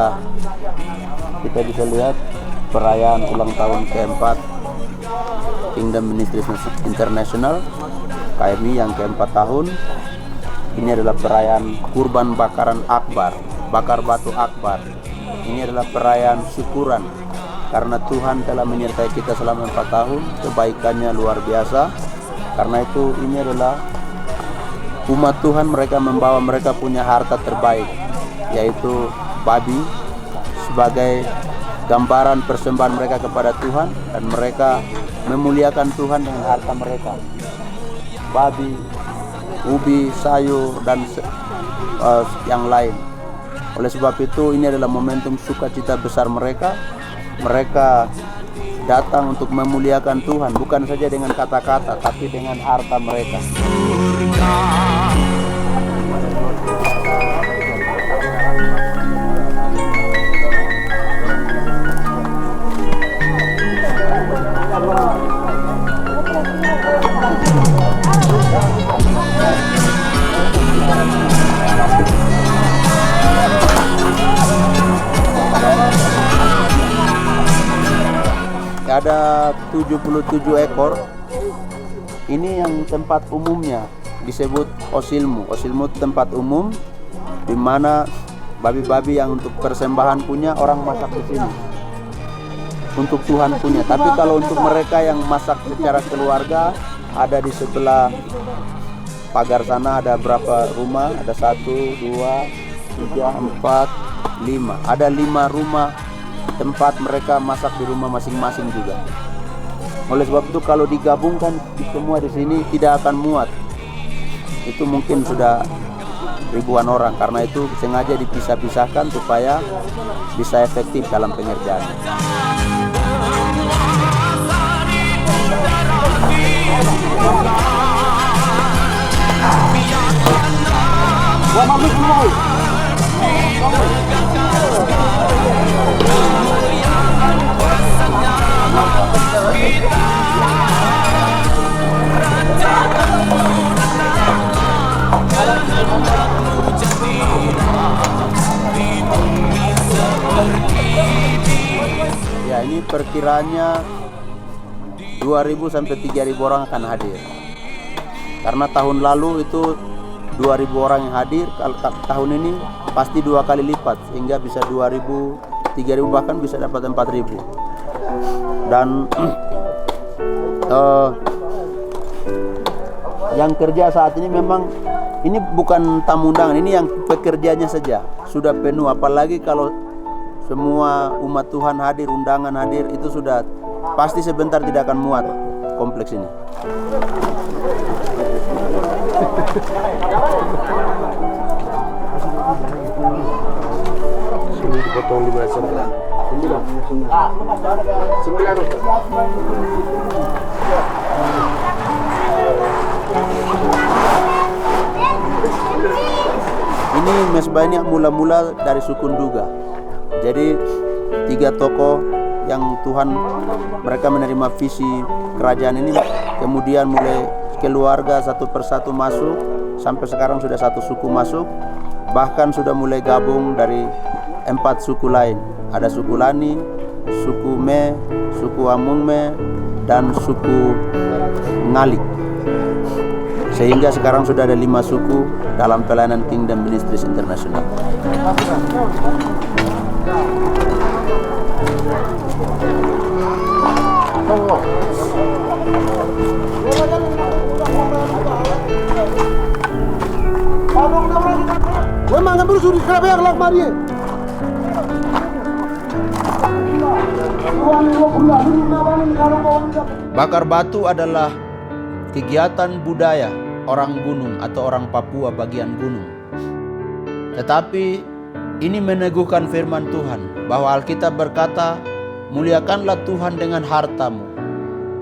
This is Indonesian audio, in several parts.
adalah, kita bisa lihat perayaan ulang tahun keempat Kingdom Ministries International, KMI yang keempat tahun. Ini adalah perayaan kurban bakaran akbar, bakar batu akbar. Ini adalah perayaan syukuran karena Tuhan telah menyertai kita selama 4 tahun, kebaikannya luar biasa. Karena itu ini adalah umat Tuhan, mereka membawa, mereka punya harta terbaik, yaitu babi, sebagai gambaran persembahan mereka kepada Tuhan, dan mereka memuliakan Tuhan dengan harta mereka. Babi, ubi, sayur, dan yang lain. Oleh sebab itu ini adalah momentum sukacita besar mereka. Mereka datang untuk memuliakan Tuhan, bukan saja dengan kata-kata, tapi dengan harta mereka. Ada 77 ekor. Ini yang tempat umumnya disebut Osilmu. Osilmu tempat umum di mana babi-babi yang untuk persembahan punya orang masak di sini. Untuk Tuhan punya. Tapi kalau untuk mereka yang masak secara keluarga, ada di sebelah pagar sana, ada berapa rumah? Ada 1, 2, 3, 4, 5. Ada 5 rumah tempat mereka masak di rumah masing-masing juga. Oleh sebab itu kalau digabungkan semua di sini tidak akan muat. Itu mungkin sudah ribuan orang. Karena itu sengaja dipisah-pisahkan supaya bisa efektif dalam pengerjaan. Ya, ini perkiranya 2.000 sampai 3.000 orang akan hadir. Karena tahun lalu itu 2.000 orang yang hadir, tahun ini pasti 2 kali lipat, sehingga bisa 2.000, 3.000, bahkan bisa dapat 4.000. Dan yang kerja saat ini memang ini bukan tamu undangan, ini yang pekerjanya saja sudah penuh. Apalagi kalau semua umat Tuhan hadir, undangan hadir, itu sudah pasti sebentar tidak akan muat kompleks ini. Sini dipotong 5 sembilan. Ini mesbah ini mula-mula dari suku Nduga. Jadi 3 tokoh yang Tuhan, mereka menerima visi kerajaan ini, kemudian mulai keluarga satu persatu masuk, sampai sekarang sudah 1 suku masuk, bahkan sudah mulai gabung dari 4 suku lain. Ada suku Lani, suku Me, suku Amungme, dan suku Ngalik. Sehingga sekarang sudah ada 5 suku dalam pelayanan Kingdom Ministries International. Bakar batu adalah kegiatan budaya orang gunung atau orang Papua bagian gunung. Tetapi ini meneguhkan firman Tuhan bahwa Alkitab berkata, muliakanlah Tuhan dengan hartamu.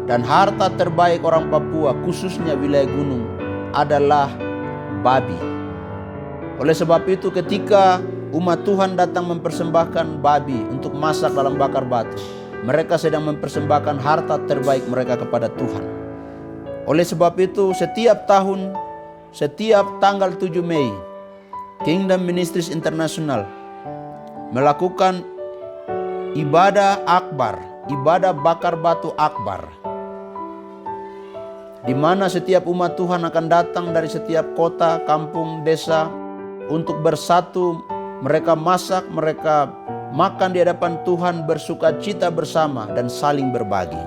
Dan harta terbaik orang Papua, khususnya wilayah gunung, adalah babi. Oleh sebab itu ketika umat Tuhan datang mempersembahkan babi untuk masak dalam bakar batu, mereka sedang mempersembahkan harta terbaik mereka kepada Tuhan. Oleh sebab itu setiap tahun, setiap tanggal 7 Mei, Kingdom Ministries International melakukan ibadah akbar, ibadah bakar batu akbar, di mana setiap umat Tuhan akan datang dari setiap kota, kampung, desa untuk bersatu. Mereka masak, mereka makan di hadapan Tuhan, bersuka cita bersama dan saling berbagi.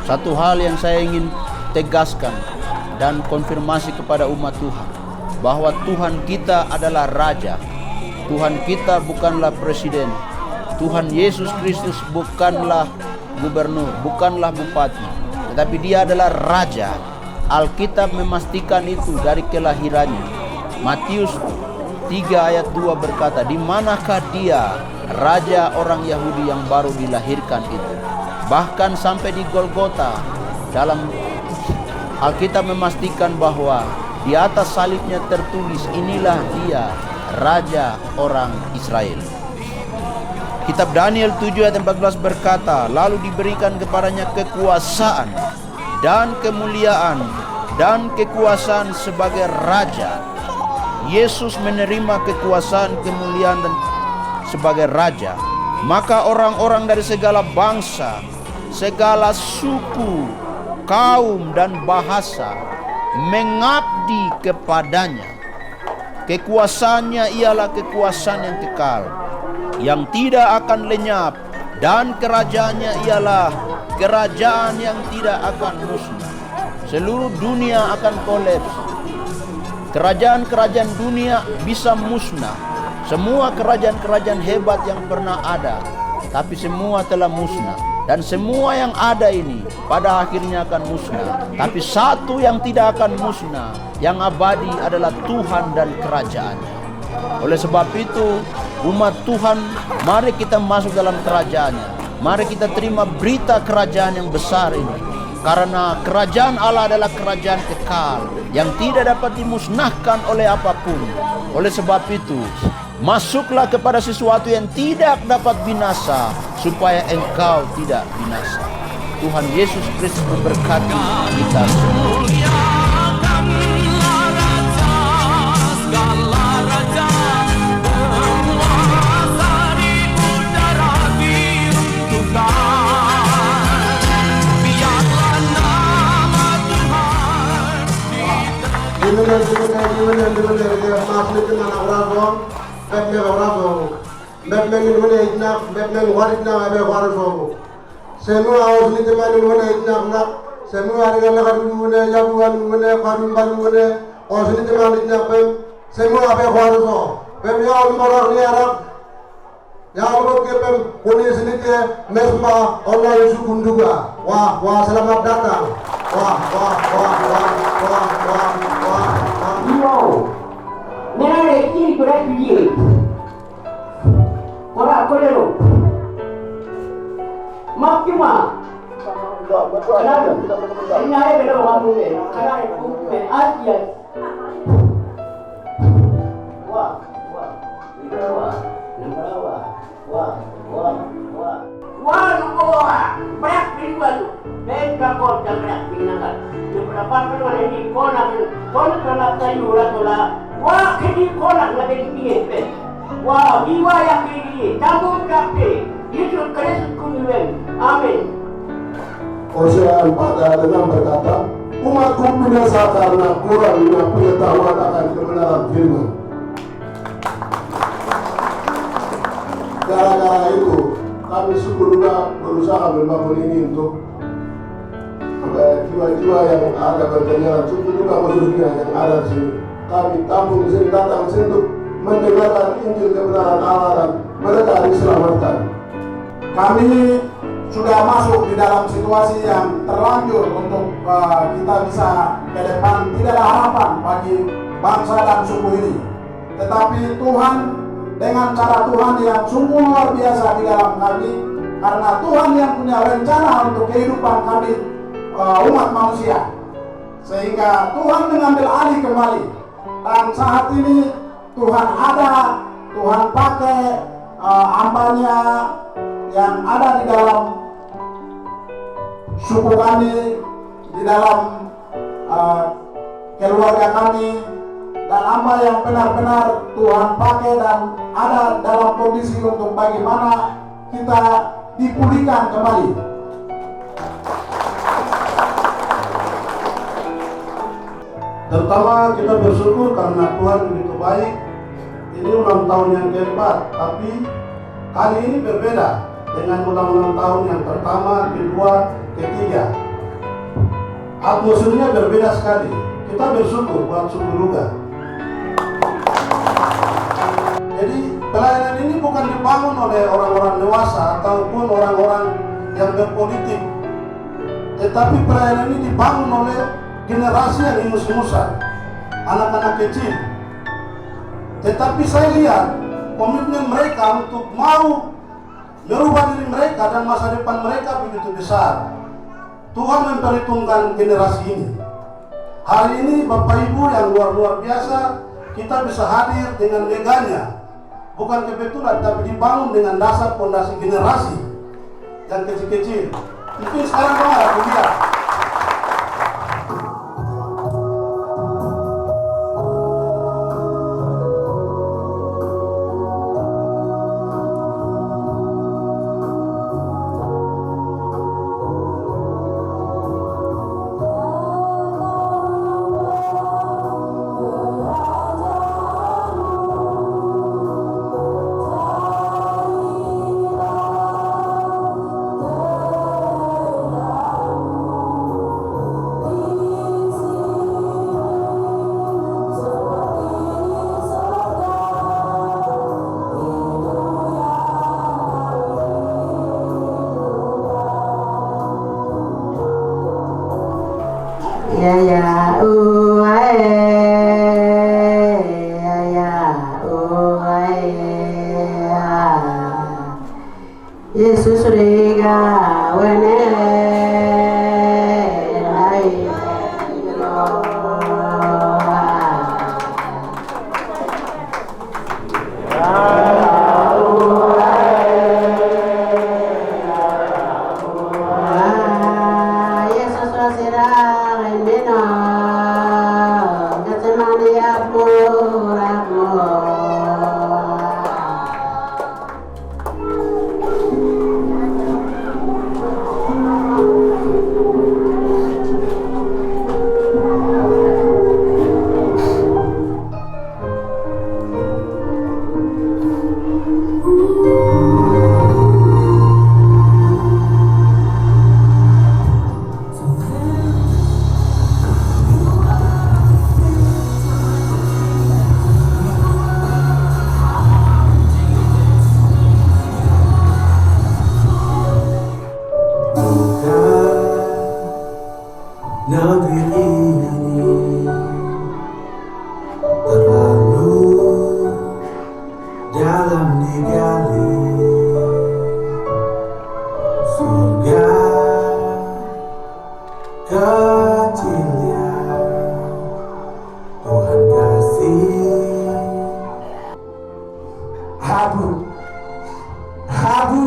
Satu hal yang saya ingin tegaskan dan konfirmasi kepada umat Tuhan, bahwa Tuhan kita adalah Raja. Tuhan kita bukanlah presiden. Tuhan Yesus Kristus bukanlah gubernur, bukanlah bupati, tetapi Dia adalah Raja. Alkitab memastikan itu dari kelahirannya. Matius 3 ayat 2 berkata, di manakah Dia, Raja orang Yahudi yang baru dilahirkan itu? Bahkan sampai di Golgota, dalam Alkitab memastikan bahwa di atas salibnya tertulis, inilah Dia, Raja orang Israel. Kitab Daniel 7 ayat 14 berkata, lalu diberikan kepadanya kekuasaan dan kemuliaan dan kekuasaan sebagai Raja. Yesus menerima kekuasaan, kemuliaan dan sebagai Raja. Maka orang-orang dari segala bangsa, segala suku, kaum dan bahasa mengabdi kepadanya. Kekuasaannya ialah kekuasaan yang kekal, yang tidak akan lenyap, dan kerajaannya ialah kerajaan yang tidak akan musnah. Seluruh dunia akan kolaps. Kerajaan-kerajaan dunia bisa musnah. Semua kerajaan-kerajaan hebat yang pernah ada, tapi semua telah musnah. Dan semua yang ada ini pada akhirnya akan musnah. Tapi satu yang tidak akan musnah, yang abadi adalah Tuhan dan kerajaannya. Oleh sebab itu, umat Tuhan, mari kita masuk dalam kerajaannya. Mari kita terima berita kerajaan yang besar ini. Karena kerajaan Allah adalah kerajaan kekal, yang tidak dapat dimusnahkan oleh apapun. Oleh sebab itu, masuklah kepada sesuatu yang tidak dapat binasa, supaya engkau tidak binasa. Tuhan Yesus Kristus memberkati kita semua. Yang kepen polisi ini ke mesma online sukunduga. Wah, selamat datang. Wah. Yo, nene kiri kuda kiri. Kora kolero. Mak cuma. Ini ada beda orang tu ni. Karena itu Asia. Wah. Berat pintuan. Bengkak kau berat pinangan. Berapa pernah ini konak sayuran tola. Wah, kini konak lagi pinggir. Wah, jiwa yang kiri. Tanggung kapte. Yesus Kristus kunjungan. Amin. Hosea 4 dengan berkata, umatku binasa karena kurangnya pengetahuan akan kebenaran firman. Gara-gara itu, kami suku juga berusaha membangun ini untuk jiwa-jiwa yang ada berkenalan suku juga khususnya yang ada di sini. Kami tampung di sini, datang di sini untuk mendengarkan Injil kebenaran Allah dan mereka diselamatkan. Kami sudah masuk di dalam situasi yang terlanjur untuk kita bisa ke depan. Tidak ada harapan bagi bangsa dan suku ini. Tetapi Tuhan dengan cara Tuhan yang sungguh luar biasa di dalam kami, karena Tuhan yang punya rencana untuk kehidupan kami umat manusia, sehingga Tuhan mengambil alih kembali. Dan saat ini Tuhan ada, Tuhan pakai hambanya yang ada di dalam suku kami, di dalam keluarga kami, dan hamba yang benar-benar Tuhan pakai dan ada dalam kondisi untuk bagaimana kita dipulihkan kembali. Pertama, kita bersyukur karena Tuhan begitu baik. Ini ulang tahun yang keempat, tapi kali ini berbeda dengan ulang tahun yang pertama, kedua, ketiga. Atmosfernya berbeda sekali. Kita bersyukur buat suku Luga. Jadi pelayanan ini bukan dibangun oleh orang-orang dewasa ataupun orang-orang yang berpolitik, tetapi pelayanan ini dibangun oleh generasi yang ingus-ingusan, anak-anak kecil. Tetapi saya lihat komitmen mereka untuk mau merubah diri mereka dan masa depan mereka begitu besar. Tuhan memperhitungkan generasi ini. Hari ini Bapak Ibu yang luar biasa, kita bisa hadir dengan meganya. Bukan kebetulan, tapi dibangun dengan dasar fondasi generasi yang kecil-kecil. Mungkin sekarang ada kuliah. Yesus rega wene Yesus wasira rendena negeri ini terlalu dalam digali. Surga kecil yang Tuhan kasih. Habu, habu,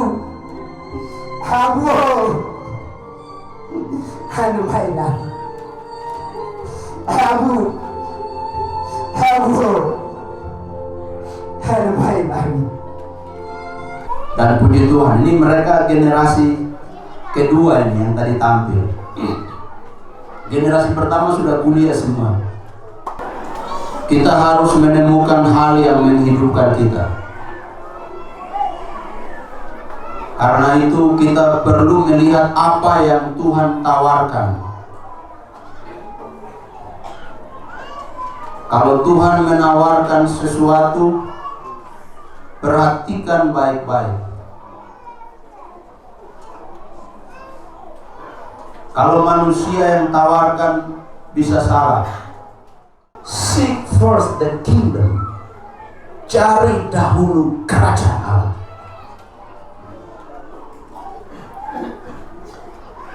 habu, hanu hailah, habu, habu, hanu hailah. Dan puji Tuhan, ini mereka generasi kedua ini yang tadi tampil. Generasi pertama sudah kuliah semua. Kita harus menemukan hal yang menghidupkan kita. Karena itu kita perlu melihat apa yang Tuhan tawarkan. Kalau Tuhan menawarkan sesuatu, perhatikan baik-baik. Kalau manusia yang tawarkan, bisa salah. Seek first the kingdom. Cari dahulu kerajaan Allah.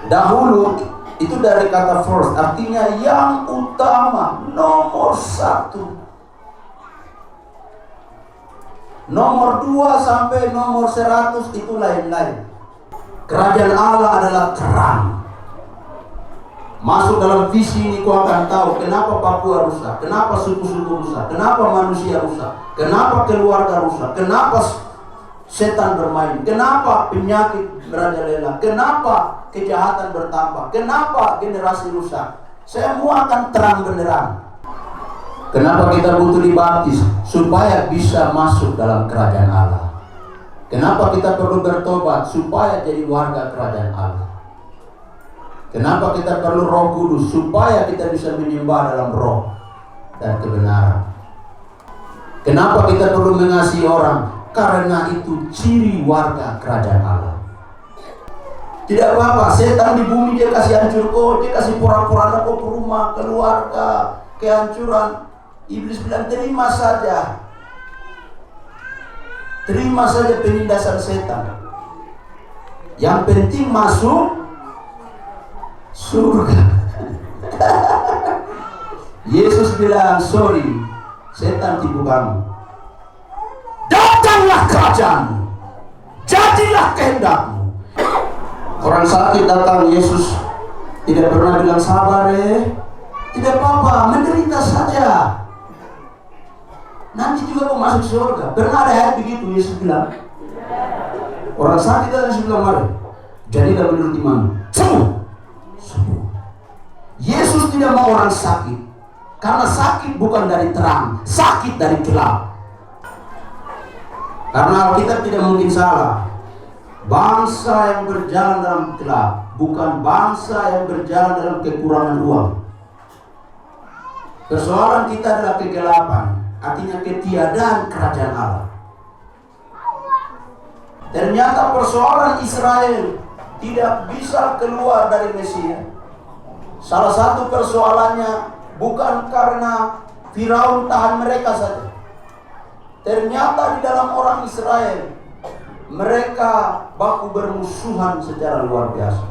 Dahulu itu dari kata first, artinya yang utama, nomor satu. Nomor 2 sampai nomor 100 itu lain-lain. Kerajaan Allah adalah terang. Masuk dalam visi ini, kau akan tahu kenapa Papua rusak, kenapa suku-suku rusak, kenapa manusia rusak, kenapa keluarga rusak, kenapa setan bermain, kenapa penyakit merajalela, kenapa kejahatan bertambah, kenapa generasi rusak. Semua akan terang benderang. Kenapa kita butuh dibaptis? Supaya bisa masuk dalam kerajaan Allah. Kenapa kita perlu bertobat? Supaya jadi warga kerajaan Allah. Kenapa kita perlu Roh Kudus? Supaya kita bisa menyembah dalam roh dan kebenaran. Kenapa kita perlu mengasihi orang? Karena itu ciri warga kerajaan Allah. Tidak apa-apa, setan di bumi dia kasih hancur kau, dia kasih pura-pura kau ke rumah, keluarga, kehancuran. Iblis bilang terima saja. Terima saja penindasan setan. Yang penting masuk surga. Yesus bilang, sorry, setan tipu kamu. Datanglah kerajaanmu, jadilah kehendakmu. Orang sakit datang, Yesus tidak pernah bilang sabar tidak apa-apa, menderita saja. Nanti juga kau masuk surga. Pernah ada ayat begitu Yesus bilang. Orang sakit datang, Yesus bilang mari, jadilah menurut imanmu. Sembuh. Yesus tidak mau orang sakit, karena sakit bukan dari terang, sakit dari gelap. Karena Alkitab tidak mungkin salah. Bangsa yang berjalan dalam gelap bukan bangsa yang berjalan dalam kekurangan uang. Persoalan kita adalah kegelapan, artinya ketiadaan kerajaan Allah. Ternyata persoalan Israel tidak bisa keluar dari Mesia. Salah satu persoalannya bukan karena Firaun tahan mereka saja. Ternyata di dalam orang Israel, mereka baku bermusuhan secara luar biasa.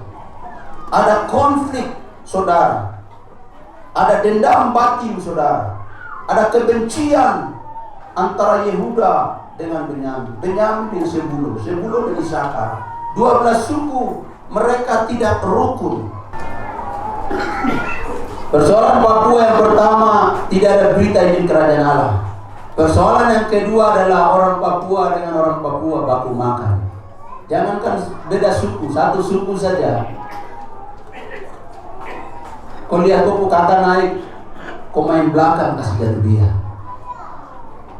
Ada konflik, saudara. Ada dendam batin, saudara. Ada kebencian antara Yehuda dengan Benyamin. Benyamin dengan Sebulun, Sebulun dengan Isakar. 12 suku, mereka tidak rukun. Persoalan Papua yang pertama, tidak ada berita Injil kerajaan Allah. Persoalan yang kedua adalah orang Papua dengan orang Papua baku makan. Jangankan beda suku, satu suku saja. Kau lihat kau kata naik, kau main belakang kasih jatuh dia.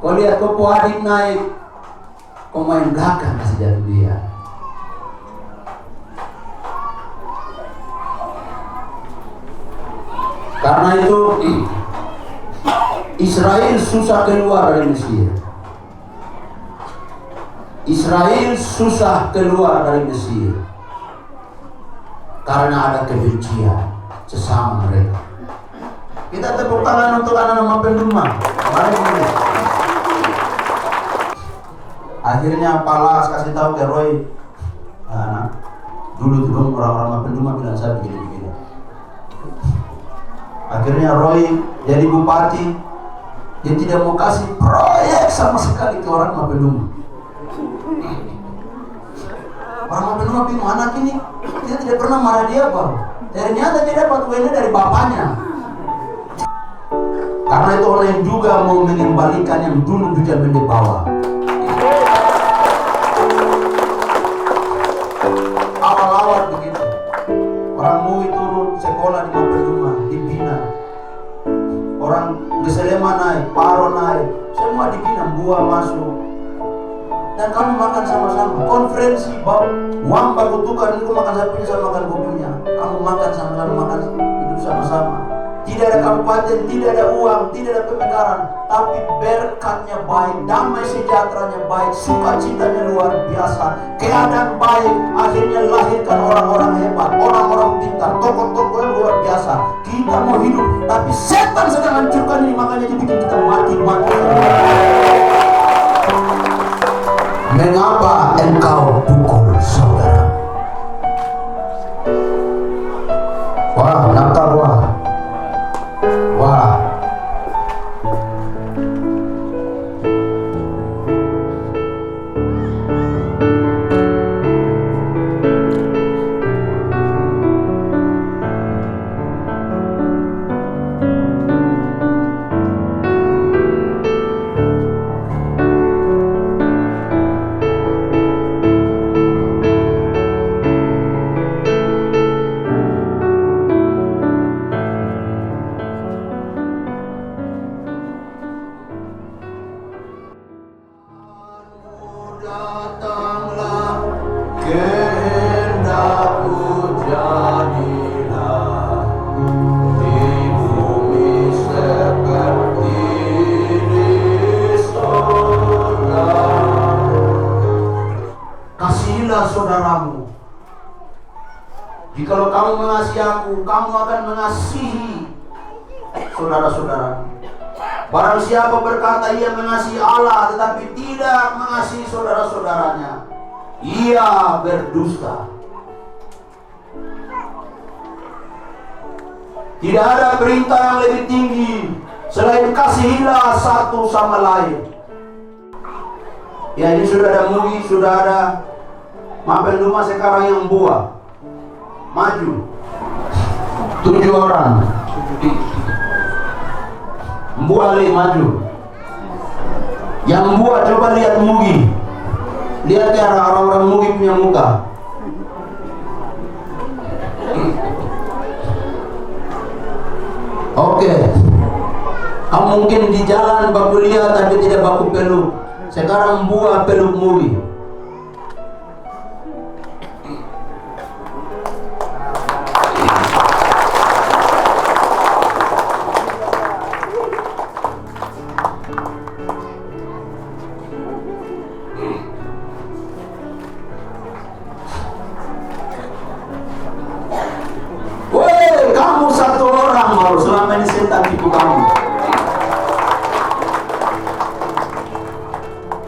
Kau lihat kau adik naik, kau main belakang kasih jatuh dia. Karena itu Israel susah keluar dari Mesir. Israel susah keluar dari Mesir karena ada kebencian. sesama mereka. Kita tepuk tangan untuk anak-anak Mapenduma. Mari ini. Akhirnya Palas kasih tahu ke Roy, anak, dulu tuh orang-orang Mapenduma bilang saya begini-begini. Akhirnya Roy jadi bupati, dia tidak mau kasih proyek sama sekali ke orang Mapenduma. Orang Mapenduma bingung, anak ini kita tidak pernah marah dia, Bang. Ternyata dia dapat uangnya dari bapaknya. Karena itu orang juga mau mengembalikan yang dulu dijamin di bawah. Awal-awal begitu, orang Mui turun sekolah di Mapenduma, dibina. Orang Geselema naik, Paro naik, semua dibina, buah masuk. Dan kamu makan sama-sama. Konferensi uang baku tukar, itu makan sapinya sama makan kopinya. Kamu makan sama-sama, makan hidup sama-sama. Tidak ada kabupaten, tidak ada uang, tidak ada pemekaran, tapi berkatnya baik, damai sejahteranya baik, sukacitanya luar biasa, keadaan baik, akhirnya lahirkan orang-orang hebat, orang-orang pintar, tokoh-tokoh yang luar biasa. Kita mau hidup, tapi setan sedang hancurkan ini, makanya dibikin kita mati-mati. Mengapa engkau pukul saudara? Wah, nakal wah. Wah. Datanglah kehendakmu jadilah di bumi seperti di surga. Kasihilah saudaramu. Jikalau kamu mengasihi aku, kamu akan mengasihi saudara-saudara. Barang siapa berkata ia mengasihi Allah tetapi tidak mengasihi saudara-saudaranya, ia berdusta. Tidak ada perintah yang lebih tinggi selain kasihilah satu sama lain. Ya, ini sudah ada Mui, sudah ada Mapenduma, sekarang yang buah maju 7 orang. Buah maju. Yang buah coba lihat Mugi. Lihat ya orang-orang Mugi punya muka. Oke. Kamu mungkin di jalan baku lihat tapi tidak baku peluk. Sekarang buah peluk Mugi. Selama ini setan tipu kamu.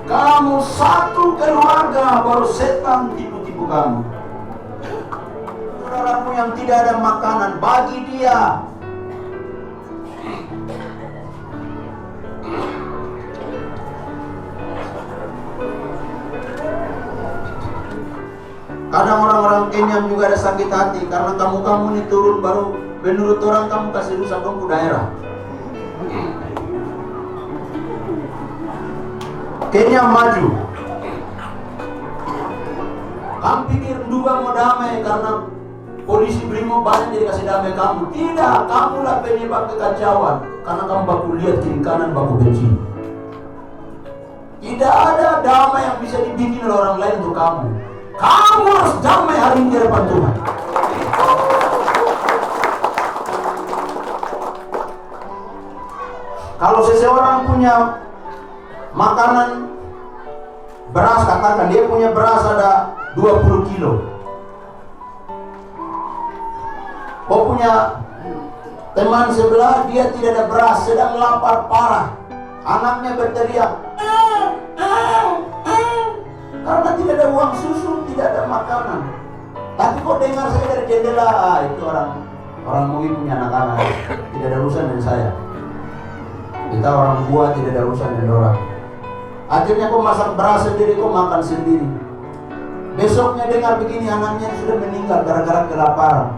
Kamu satu keluarga baru setan tipu-tipu kamu. Saudaramu yang tidak ada makanan, bagi dia. Kadang orang-orang Kenya juga ada sakit hati karena kamu ini turun baru menurut orang kamu kasih rusak dong daerah. Kenya maju. Kamu pikir juga mau damai karena polisi Brimo banyak jadi kasih damai kamu. Tidak, kamulah penyebab kekacauan karena kamu baku lihat kiri kanan baku benci. Tidak ada damai yang bisa dibikin oleh orang lain untuk kamu. Kamu harus damai hari ini di depan Tuhan. Kalau seseorang punya makanan beras, katakan dia punya beras ada 20 kilo. Kau punya Teman sebelah dia tidak ada beras, sedang lapar parah. Anaknya berteriak, karena tidak ada uang susu, tidak ada makanan. Tapi kok dengar saya dari jendela, itu orang Mui punya anak-anak, tidak ada urusan dengan saya. Kita orang gua tidak ada urusan dengan orang. Akhirnya kok masak beras sendiri, kok makan sendiri. Besoknya dengar begini, anaknya sudah meninggal gara-gara kelaparan.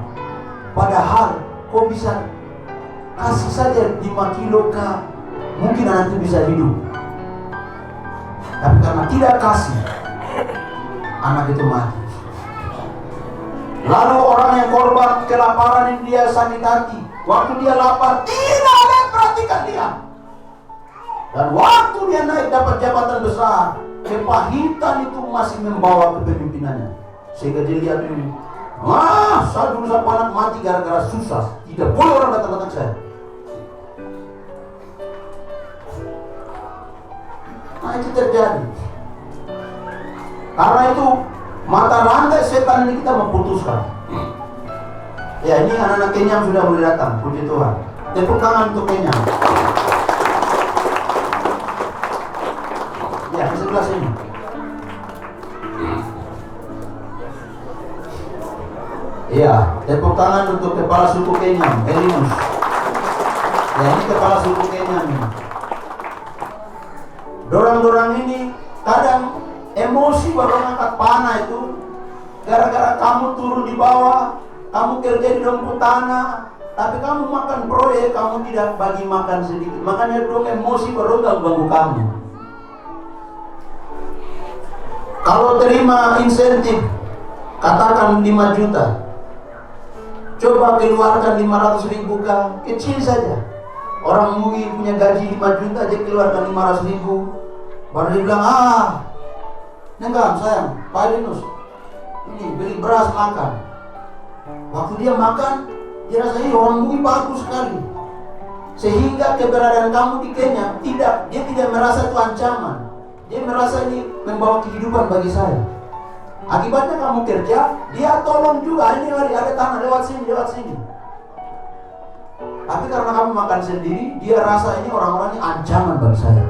Padahal kok bisa kasih saja 5 kilo kah, mungkin anak itu bisa hidup. Tapi karena tidak kasih, anak itu mati. Lalu orang yang korban kelaparan ini dia sakit hati. Waktu dia lapar, tidak ada yang perhatikan dia. Dan waktu dia naik dapat jabatan besar, kepahitan itu masih membawa kepemimpinannya. Sehingga dia lihat ini, saya dulu sampai anak mati gara-gara susah. Tidak boleh orang datang-datang saya. Nah itu terjadi. Karena itu mata rantai setan ini kita memutuskan. Ya ini anak-anak Kenyam sudah mulai datang, puji Tuhan. Tepuk tangan untuk Kenyam. Ya di sebelah sini. Iya, tepuk tangan untuk kepala suku Kenyam, Elinus. Ya ini kepala suku Kenyam ini. Dorang-dorang ini kadang emosi baru angkat panah itu gara-gara kamu turun di bawah, kamu kerja di dompet tanah, tapi kamu makan proyek, kamu tidak bagi makan sedikit. Makanya dong emosi baru ganggu kamu. Kalau terima insentif, katakan 5 juta, coba keluarkan 500.000 kah, kecil saja. Orang Mui punya gaji 5 juta aja keluarkan 500.000. Baru dia bilang, enggak sayang, Pak Linus, ini beli beras makan. Waktu dia makan, dia rasanya orang Mui bagus sekali. Sehingga keberadaan kamu di Kenya, dia tidak merasa itu ancaman. Dia merasa ini membawa kehidupan bagi saya. Akibatnya kamu kerja, dia tolong juga, ini ada tanah lewat sini. Tapi karena kamu makan sendiri, dia rasa ini orang-orangnya ancaman bagi saya.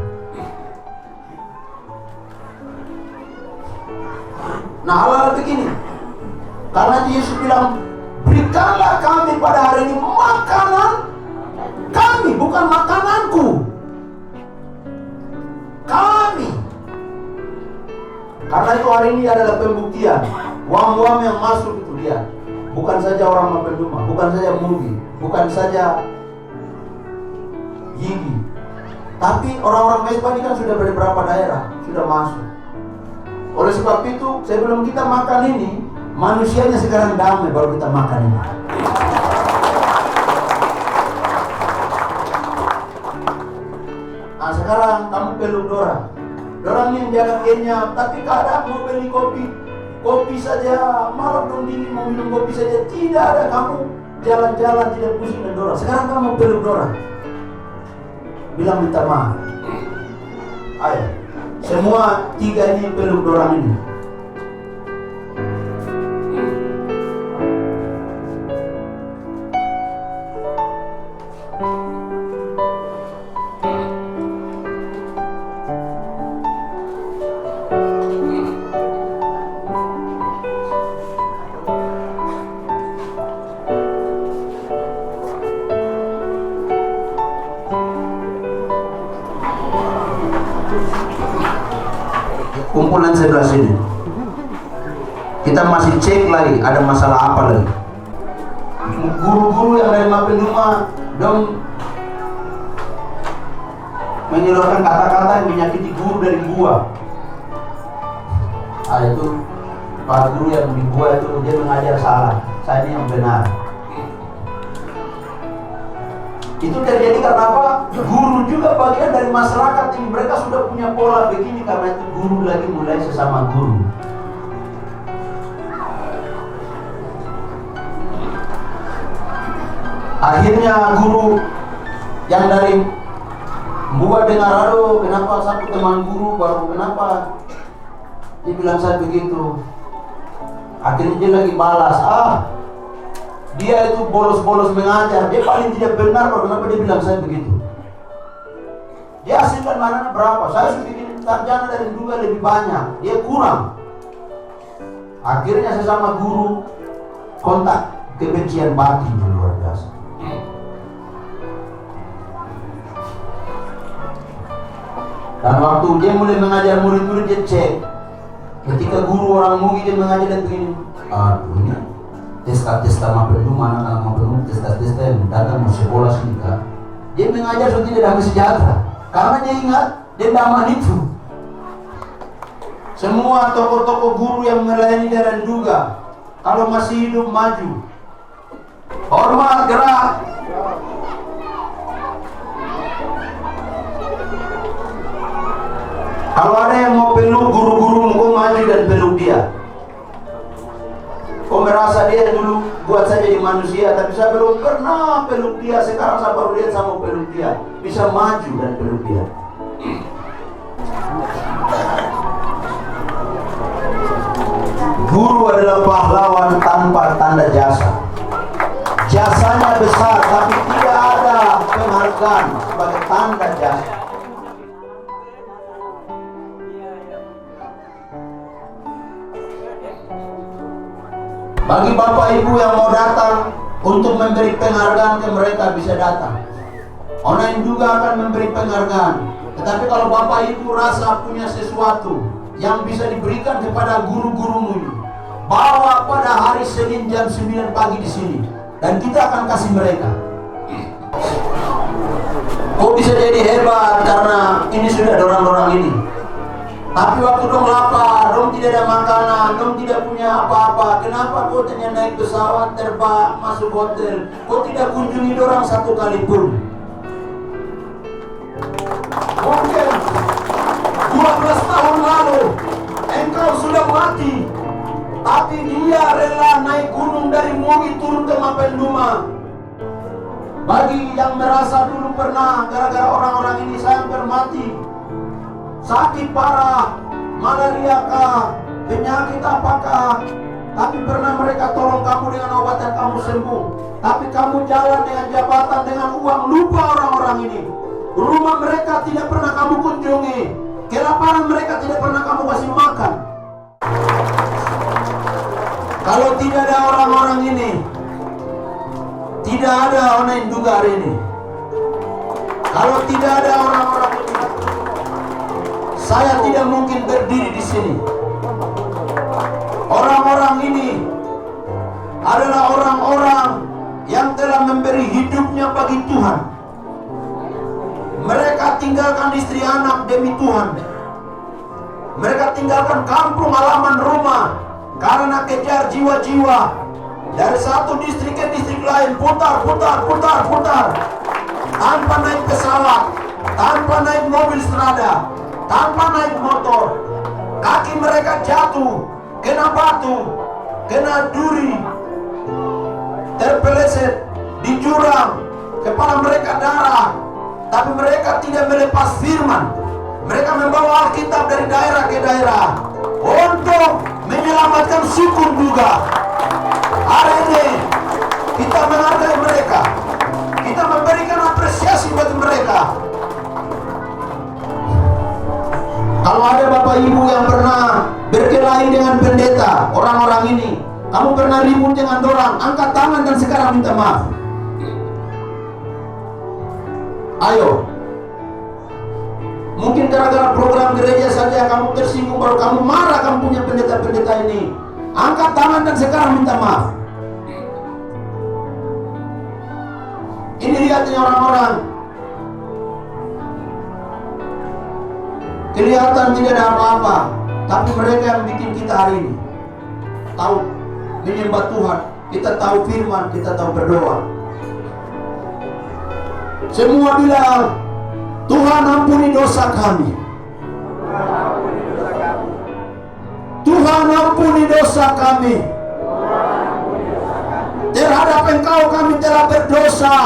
Nah hal-hal begini, karena Yesus bilang, berikanlah kami pada hari ini makanan kami, bukan makananku. Kami. Karena itu hari ini adalah pembuktian. Uang-uang yang masuk itu dia, bukan saja orang Mapenduma, bukan saja Mugi, bukan saja Yigi, tapi orang-orang Mesbah ini kan sudah dari beberapa daerah sudah masuk. Oleh sebab itu, sebelum kita makan ini, manusianya sekarang damai, baru kita makan ini. Nah sekarang kamu peluk Dorang yang jaga Kenya, tapi kadang mau beli kopi saja, malam dong dingin mau minum kopi saja, tidak ada. Kamu jalan-jalan tidak pusing dengan Dorang. Sekarang kamu peluk Dorang, bilang minta maaf. Ayo, semua 3 ini peluk Dorang ini. Kumpulan sebelah sini. Kita masih cek lagi ada masalah apa lagi. Guru-guru yang dari Mapenduma dong menyeluruhkan kata-kata yang menyakiti guru dari gua. Itu Pak guru yang di gua itu dia mengajar salah, saya ini yang benar. Itu terjadi karena apa? Guru juga bagian dari masyarakat ini. Mereka sudah punya pola begini, karena itu guru lagi mulai sesama guru. Akhirnya guru yang dari Mbua dengar, aduh kenapa satu teman guru baru kenapa dia bilang saya begitu. Akhirnya dia lagi balas, dia itu bolos-bolos mengajar, dia paling tidak benar. Kenapa dia bilang saya begitu? Dia hasilkan mana berapa? Saya sudah bikin sarjana dari juga lebih banyak, dia kurang. Akhirnya saya sama guru kontak, kebencian batin yang luar biasa. Dan waktu dia mulai mengajar murid-murid, dia cek. Ketika guru orang Mugi dia mengajar dan begini, aduh ini testa mapenduma, anak-anak mapenduma, testa yang datang mau sekolah sini kan. Dia mengajar sudah tidak damai sejahtera, karena dia ingat dendaman itu. Semua tokoh-tokoh guru yang melayani daerah juga, kalau masih hidup maju, hormat, gerak. Kalau ada yang mau peluk guru-guru, kau maju dan peluk dia. Kau merasa dia dulu buat saya jadi manusia, tapi saya belum pernah peluk dia. Sekarang saya baru lihat saya mau peluk dia. Bisa maju dan peluk dia. Guru adalah pahlawan tanpa tanda jasa. Jasanya besar, tapi tidak ada penghargaan sebagai tanda jasa. Bagi bapak ibu yang mau datang untuk memberi penghargaan ke mereka, bisa datang. Online juga akan memberi penghargaan. Tetapi kalau bapak ibu rasa punya sesuatu yang bisa diberikan kepada guru-gurumu ini, bawa pada hari Senin jam 9 pagi di sini, dan kita akan kasih mereka. Kok bisa jadi hebat karena ini sudah ada orang-orang ini. Tapi waktu dong lapar, dong tidak ada makanan, dong tidak punya apa-apa. Kenapa kau tanya naik pesawat, terbang, masuk hotel? Kau tidak kunjungi orang satu kali pun? Mungkin 12 tahun lalu engkau sudah mati, tapi dia rela naik gunung dari Mugi turun ke Mapenduma. Bagi yang merasa dulu pernah gara-gara orang-orang ini saya hampir mati, sakit parah, malaria kah, penyakit apakah, tapi pernah mereka tolong kamu dengan obat dan kamu sembuh. Tapi kamu jalan dengan jabatan, dengan uang, lupa orang-orang ini. Rumah mereka tidak pernah kamu kunjungi, kelaparan mereka tidak pernah kamu kasih makan. Kalau tidak ada orang-orang ini, tidak ada online juga hari ini. Kalau tidak ada orang-orang ini, saya tidak mungkin berdiri di sini. Orang-orang ini adalah orang-orang yang telah memberi hidupnya bagi Tuhan. Mereka tinggalkan istri anak demi Tuhan. Mereka tinggalkan kampung halaman rumah karena kejar jiwa-jiwa. Dari satu distrik ke distrik lain, putar. Tanpa naik pesawat, tanpa naik mobil strada, tanpa naik motor. Kaki mereka jatuh, kena batu, kena duri, terpeleset di jurang, kepala mereka darah. Tapi mereka tidak melepas firman. Mereka membawa Alkitab dari daerah ke daerah untuk menyelamatkan suku juga. Hari ini kita menghargai mereka, kita memberikan apresiasi bagi mereka. Kalau ada bapak ibu yang pernah berkelahi dengan pendeta, orang-orang ini, kamu pernah ribut dengan orang, angkat tangan dan sekarang minta maaf. Ayo. Mungkin gara-gara program gereja saja kamu tersinggung, baru kamu marah kamu punya pendeta-pendeta ini. Angkat tangan dan sekarang minta maaf. Ini lihatnya orang-orang, kelihatan tidak ada apa-apa, tapi mereka yang bikin kita hari ini tahu menyembah Tuhan, kita tahu firman, kita tahu berdoa. Semua bilang, Tuhan ampuni dosa kami. Tuhan ampuni dosa kami. Terhadap Engkau kami telah berdosa.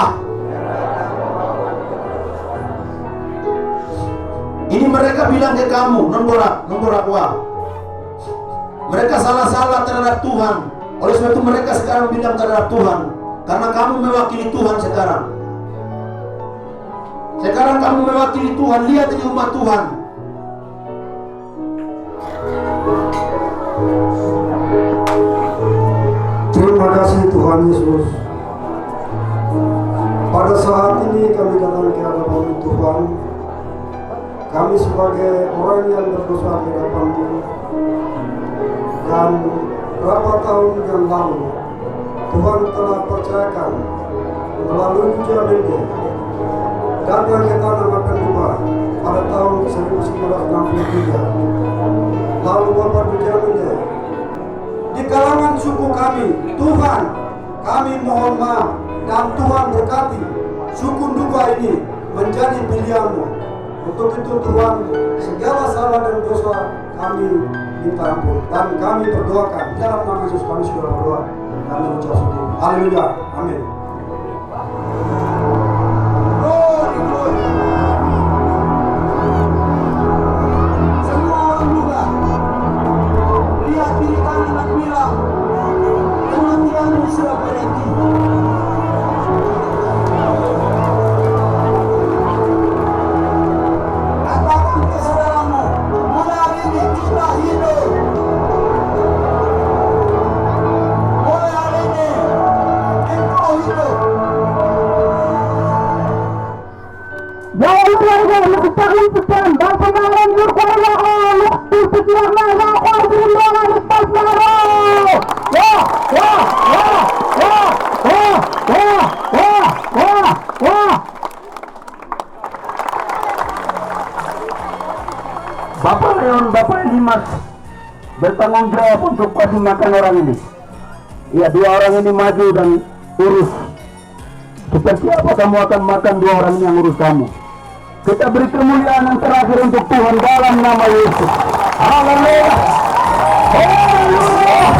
Ini mereka bilang ke kamu, nombor apa? Mereka salah-salah terhadap Tuhan. Oleh sebab itu mereka sekarang bilang terhadap Tuhan, Karena kamu mewakili Tuhan sekarang. Sekarang kamu mewakili Tuhan, lihat ini umat Tuhan. Terima kasih Tuhan Yesus. Pada saat ini kami datang ke hadapan Tuhan. Kami sebagai orang yang berdosa di hadapan-Mu. Dan berapa tahun yang lalu Tuhan telah percayakan melalui ujian ini datang ke tanah makan rumah pada tahun 1963. Lalu Bapak berjanji di kalangan suku kami, Tuhan, kami mohon maaf dan Tuhan berkati suku Duga ini menjadi pilihan-Mu. Untuk itu Tuhan, segala salah dan dosa kami minta ampun dan kami berdoakan dalam nama Yesus kami sudah berdoa. Kami ucap syukur. Haleluya. Amin. Semua orang juga lihat diri kami dan bilang kematian ini sudah berhenti. Katakan ke saudaramu, mulai hari ini kita hidup. Mulai hari ini engkau hidup. Bapak Leon, Bapak Dimas bertanggung jawab untuk kasih makan orang ini. Ya, 2 orang ini maju dan urus. Seperti apa kamu akan makan 2 orang yang urus kamu? Kita beri kemuliaan yang terakhir untuk Tuhan dalam nama Yesus. Haleluya. Haleluya.